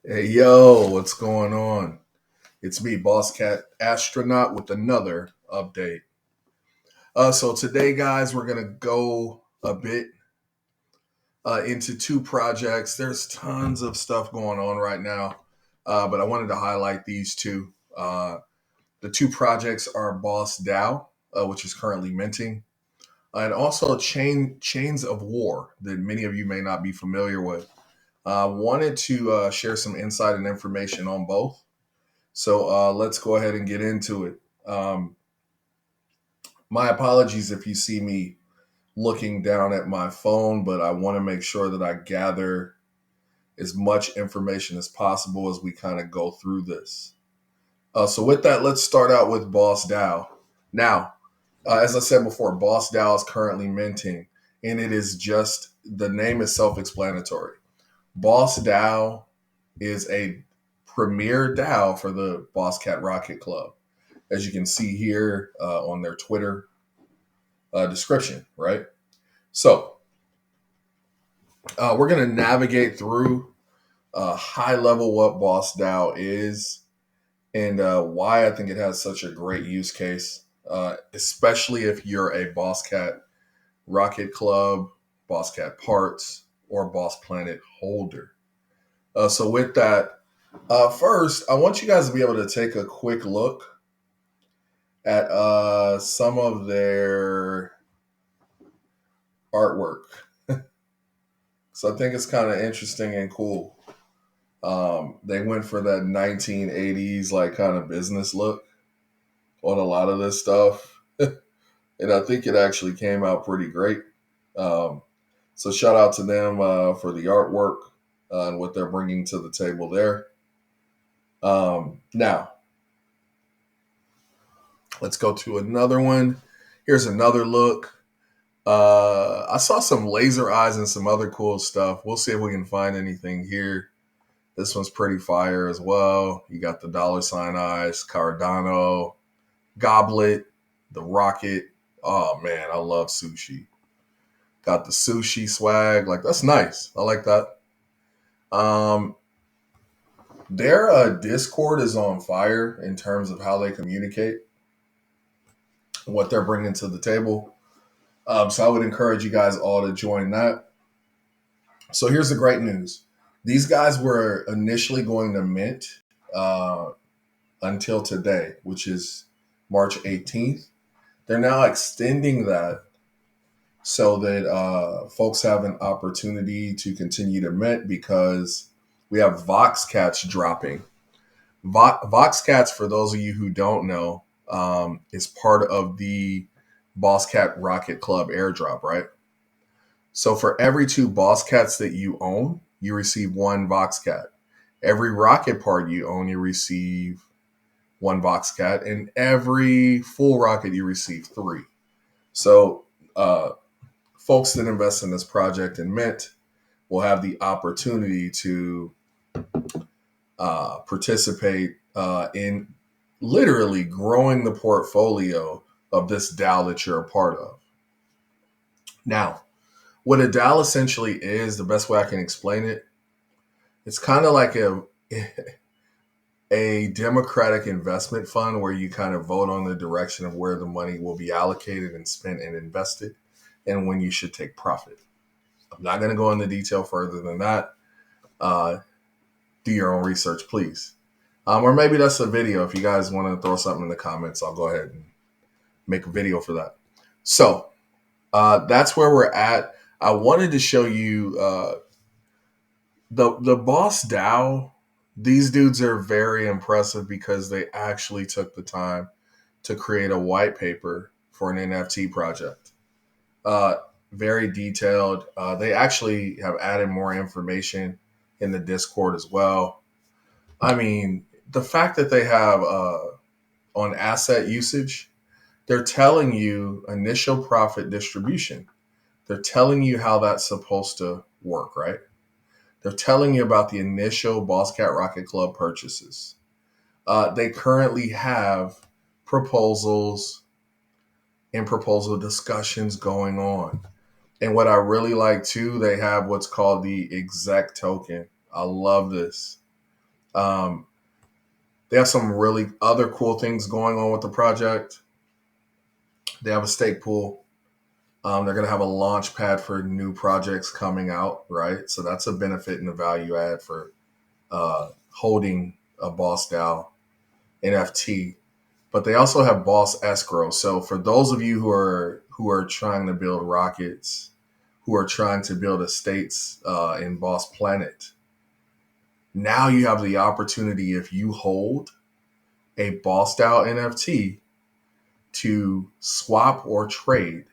Hey yo, what's going on? It's me, Boss Cat Astronaut, with another update. So today, guys, we're gonna go a bit into two projects. There's tons of stuff going on right now, but I wanted to highlight these two. The two projects are Boss Dao, which is currently minting, and also Chains of War that many of you may not be familiar with. Wanted to share some insight and information on both. So let's go ahead and get into it. My apologies if you see me looking down at my phone, but I want to make sure that I gather as much information as possible as we kind of go through this. So with that, let's start out with Boss Dao. Now, as I said before, Boss Dao is currently minting, and it is just the name is self-explanatory. Boss Dao is a premier DAO for the Boss Cat Rocket Club, as you can see here on their Twitter description, right? So we're going to navigate through high level what Boss DAO is and why I think it has such a great use case, especially if you're a Boss Cat Rocket Club, Boss Cat Parts, or Boss Planet holder. So with that, first, I want you guys to be able to take a quick look at some of their artwork. So I think it's kind of interesting and cool. They went for that 1980s like kind of business look on a lot of this stuff, and I think it actually came out pretty great. Um, so shout out to them for the artwork and what they're bringing to the table there. Now let's go to another one. Here's another look. I saw some laser eyes and some other cool stuff. We'll see if we can find anything here. This one's pretty fire as well. You got the dollar sign eyes, Cardano, Goblet, the Rocket. Oh man, I love sushi. Got the sushi swag. Like that's nice. I like that. Um, their Discord is on fire in terms of how they communicate, what they're bringing to the table. So I would encourage you guys all to join that. So here's the great news. These guys were initially going to mint uh, until today, which is March 18th. They're now extending that so that folks have an opportunity to continue to mint because we have Vox Cats dropping. Vox Cats, for those of you who don't know, is part of the Boss Cat Rocket Club airdrop, right? So for every two Boss Cats that you own, you receive one Vox Cat. Every Rocket part you own, you receive one Vox Cat, and every full Rocket you receive three. So folks that invest in this project and Mint will have the opportunity to participate in literally growing the portfolio of this DAO that you're a part of. Now, what a DAO essentially is, the best way I can explain it, it's kind of like a democratic investment fund where you kind of vote on the direction of where the money will be allocated and spent and invested and when you should take profit. I'm not going to go into detail further than that. Uh, do your own research, please. Or maybe that's a video. If you guys want to throw something in the comments, I'll go ahead and make a video for that. So that's where we're at. I wanted to show you the Boss DAO. These dudes are very impressive because they actually took the time to create a white paper for an NFT project. Uh, Very detailed. They actually have added more information in the Discord as well. I mean, the fact that they have on asset usage, they're telling you initial profit distribution. They're telling you how that's supposed to work, right? They're telling you about the initial Boss Cat Rocket Club purchases. They currently have proposals and proposal discussions going on. And what I really like too, they have what's called the exec token. I love this. Um, they have some really other cool things going on with the project. They have a stake pool. They're going to have a launch pad for new projects coming out, right? So that's a benefit and a value add for holding a Boss Dao NFT. But they also have Boss Escrow. So for those of you who are trying to build rockets, who are trying to build estates in Boss Planet, now you have the opportunity, if you hold a Boss Dao NFT, to swap or trade.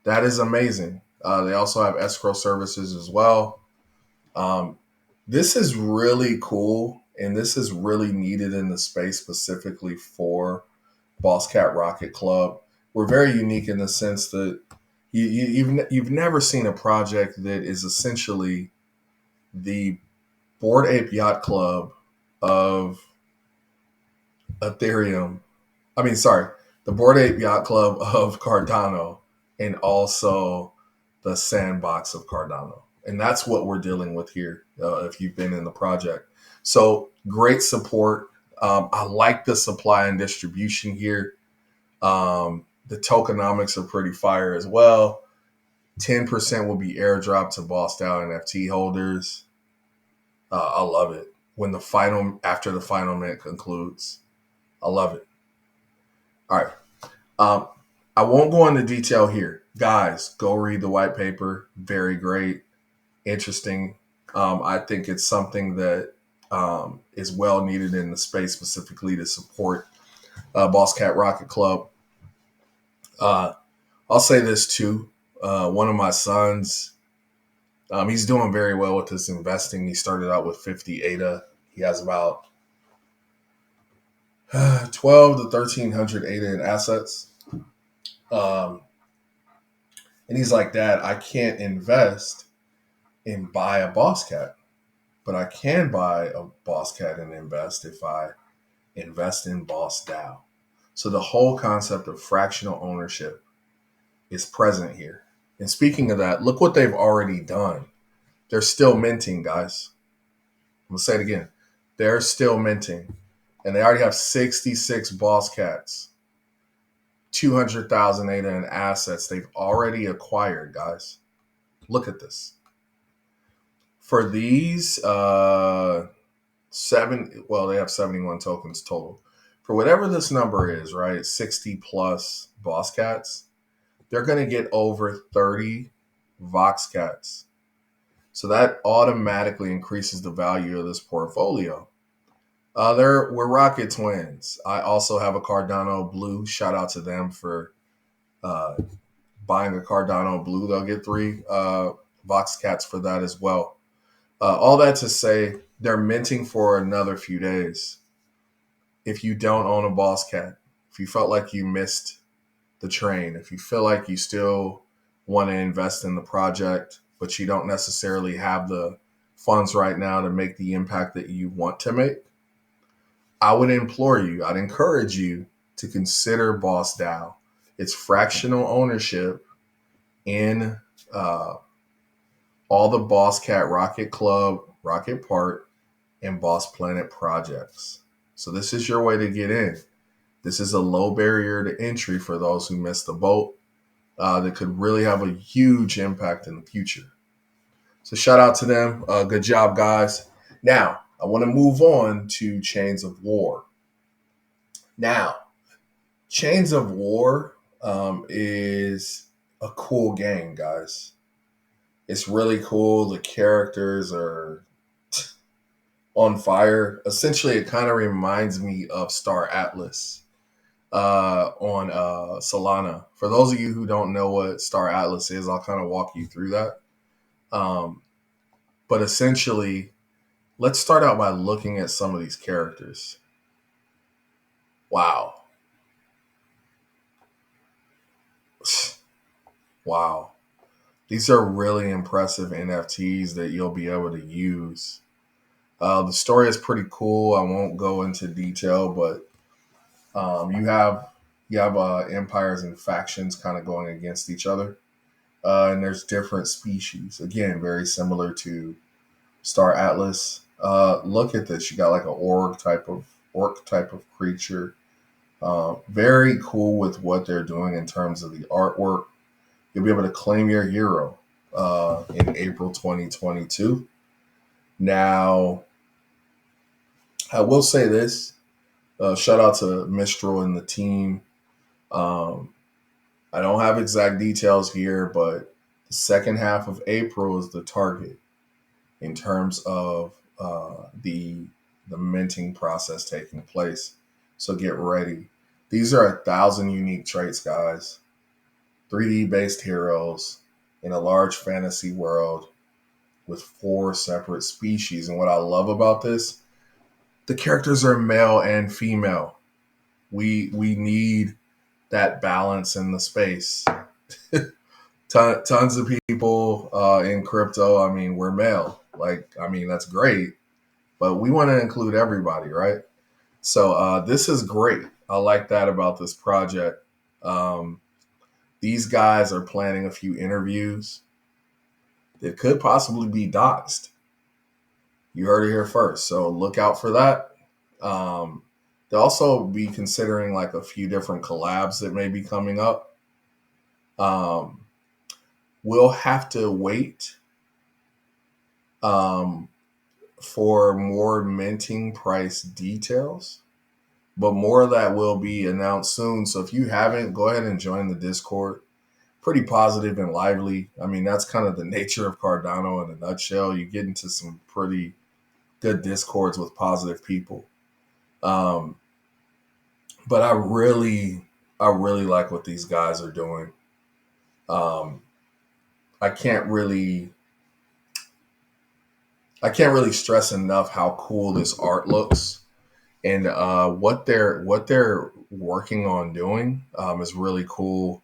That is amazing. They also have escrow services as well. Um, this is really cool, and this is really needed in the space specifically for Boss Cat Rocket Club. We're very unique in the sense that you've never seen a project that is essentially the Bored Ape Yacht Club of Ethereum. I mean, sorry, the Bored Ape Yacht Club of Cardano, and also the Sandbox of Cardano. And that's what we're dealing with here, if you've been in the project. So great support. I like the supply and distribution here. The tokenomics are pretty fire as well. 10% will be airdropped to Boss Dao NFT holders. I love it. After the final mint concludes, I love it. All right. Um, I won't go into detail here. Guys, go read the white paper. Very great, interesting. I think it's something that is well needed in the space, specifically to support Boss Cat Rocket Club. Uh, I'll say this too. One of my sons, he's doing very well with his investing. He started out with 50 ADA. He has about 12 to 1300 ADA in assets. Um, and he's like, Dad, I can't invest and buy a Boss Cat, but I can buy a Boss Cat and invest if I invest in Boss Dao. So the whole concept of fractional ownership is present here. And speaking of that, look what they've already done. They're still minting, guys. I'm going to say it again. They're still minting. And they already have 66 Boss Cats, 200,000 ADA in assets they've already acquired, guys. Look at this. For these they have 71 tokens total. For whatever this number is, right, 60 plus Boss Cats, they're going to get over 30 Vox Cats. So that automatically increases the value of this portfolio. We're Rocket Twins. I also have a Cardano Blue. Shout out to them for buying a Cardano Blue. They'll get 3 Vox Cats for that as well. All that to say, they're minting for another few days. If you don't own a Boss Cat, if you felt like you missed the train, if you feel like you still want to invest in the project, but you don't necessarily have the funds right now to make the impact that you want to make, I would I'd encourage you to consider Boss Dao. It's fractional ownership in all the Boss Cat Rocket Club, Rocket Park, and Boss Planet projects. So this is your way to get in. This is a low barrier to entry for those who missed the boat that could really have a huge impact in the future. So shout out to them. Good job, guys. Now, I want to move on to Chains of War. Now, Chains of War is a cool game, guys. It's really cool. The characters are on fire. Essentially, it kind of reminds me of Star Atlas on Solana. For those of you who don't know what Star Atlas is, I'll kind of walk you through that. But essentially, let's start out by looking at some of these characters. Wow. Wow. These are really impressive NFTs that you'll be able to use. The story is pretty cool. I won't go into detail, but you have empires and factions kind of going against each other, and there's different species. Again, very similar to Star Atlas. Look at this. You got like an orc type of creature. Very cool with what they're doing in terms of the artwork. You'll be able to claim your hero in April 2022. Now, I will say this. Shout out to Mistral and the team. Um, I don't have exact details here, but the second half of April is the target in terms of the minting process taking place. So get ready. These are 1,000 unique traits, guys. 3D based heroes in a large fantasy world with 4 separate species. And what I love about this, the characters are male and female. We need that balance in the space. Tons of people in crypto, I mean, we're male. Like, I mean, that's great, but we want to include everybody, right? So this is great. I like that about this project. Um, these guys are planning a few interviews that could possibly be doxed. You heard it here first, so look out for that. Um, they'll also be considering like a few different collabs that may be coming up. Um, we'll have to wait um, for more minting price details, but more of that will be announced soon. So if you haven't, go ahead and join the Discord. Pretty positive and lively. I mean, that's kind of the nature of Cardano in a nutshell. You get into some pretty good discords with positive people. Um, but I really like what these guys are doing. Um, I can't really, I can't really stress enough how cool this art looks, and what they're working on doing is really cool.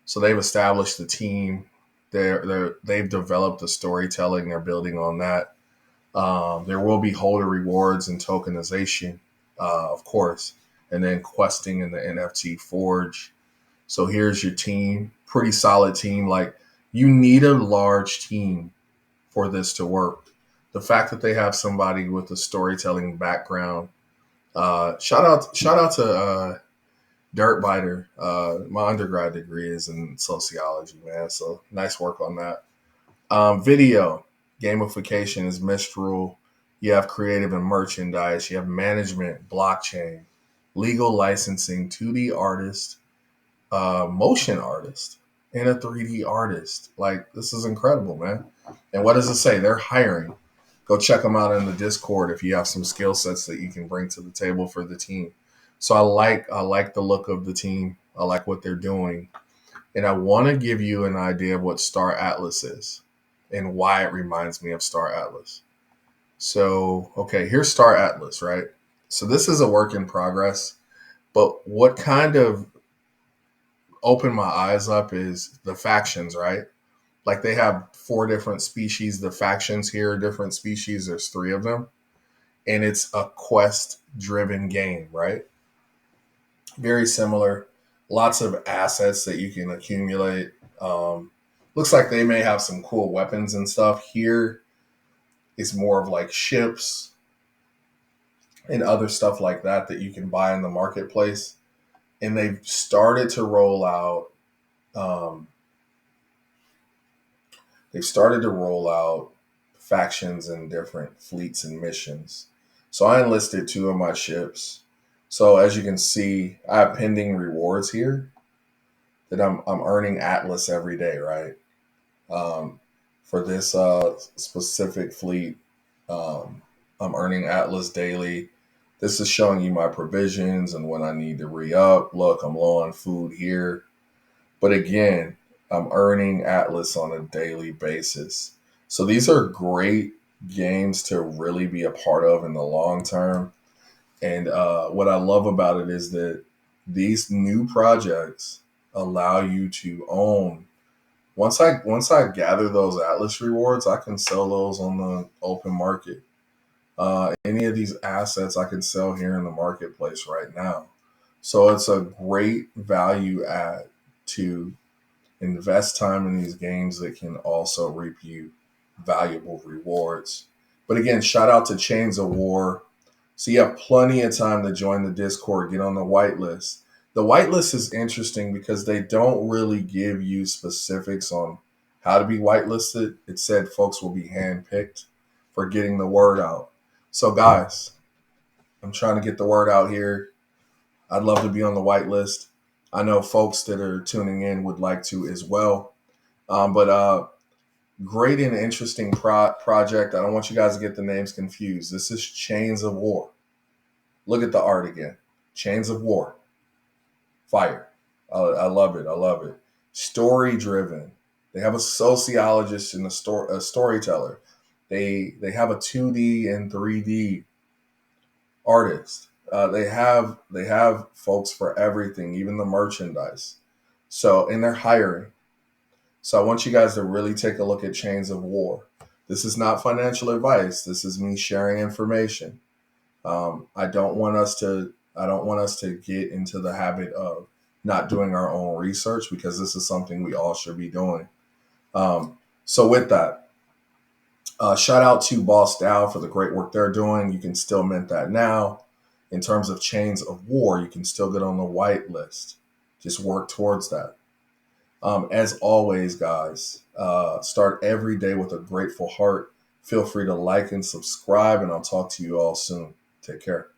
So they've established the team. They've developed the storytelling. They're building on that. There will be holder rewards and tokenization, of course, and then questing in the NFT Forge. So here's your team, pretty solid team. Like, you need a large team for this to work. The fact that they have somebody with a storytelling background. Shout out to Dirt Biter. My undergrad degree is in sociology, man. So nice work on that. Video gamification is Mistral. You have creative and merchandise. You have management, blockchain, legal licensing, 2D artist, motion artist, and a 3D artist. Like, this is incredible, man. And what does it say? They're hiring. Go check them out in the Discord if you have some skill sets that you can bring to the table for the team. So I like the look of the team. I like what they're doing. And I want to give you an idea of what Star Atlas is and why it reminds me of Star Atlas. So, okay, here's Star Atlas, right? So this is a work in progress, but what kind of opened my eyes up is the factions, right? Like, they have 4 different species. The factions here are different species. There's 3 of them. And it's a quest driven game, right? Very similar. Lots of assets that you can accumulate. Looks like they may have some cool weapons and stuff. Here it's more of like ships and other stuff like that you can buy in the marketplace. And they've started to roll out. Um, they've started to roll out factions and different fleets and missions. So I enlisted 2 of my ships. So as you can see, I have pending rewards here that I'm earning Atlas every day, right? Um, for this specific fleet, um, I'm earning Atlas daily. This is showing you my provisions and when I need to re-up. Look, I'm low on food here. But again, I'm earning Atlas on a daily basis. So these are great games to really be a part of in the long term. And what I love about it is that these new projects allow you to own. Once I gather those Atlas rewards, I can sell those on the open market. Any of these assets I can sell here in the marketplace right now. So it's a great value add to invest time in these games that can also reap you valuable rewards. But again, shout out to Chains of War. So you have plenty of time to join the Discord, get on the whitelist. The whitelist is interesting because they don't really give you specifics on how to be whitelisted. It said folks will be handpicked for getting the word out. So guys, I'm trying to get the word out here. I'd love to be on the whitelist. I know folks that are tuning in would like to as well. But great and interesting project. I don't want you guys to get the names confused. This is Chains of War. Look at the art again. Chains of War. Fire. I love it. I love it. Story driven. They have a sociologist and a storyteller. They have a 2D and 3D artist. They have folks for everything, even the merchandise. So and they're hiring. So I want you guys to really take a look at Chains of War. This is not financial advice. This is me sharing information. I don't want us to. I don't want us to get into the habit of not doing our own research because this is something we all should be doing. So with that, shout out to Boss Dao for the great work they're doing. You can still mint that now. In terms of Chains of War, you can still get on the white list. Just work towards that. As always, guys, start every day with a grateful heart. Feel free to like and subscribe, and I'll talk to you all soon. Take care.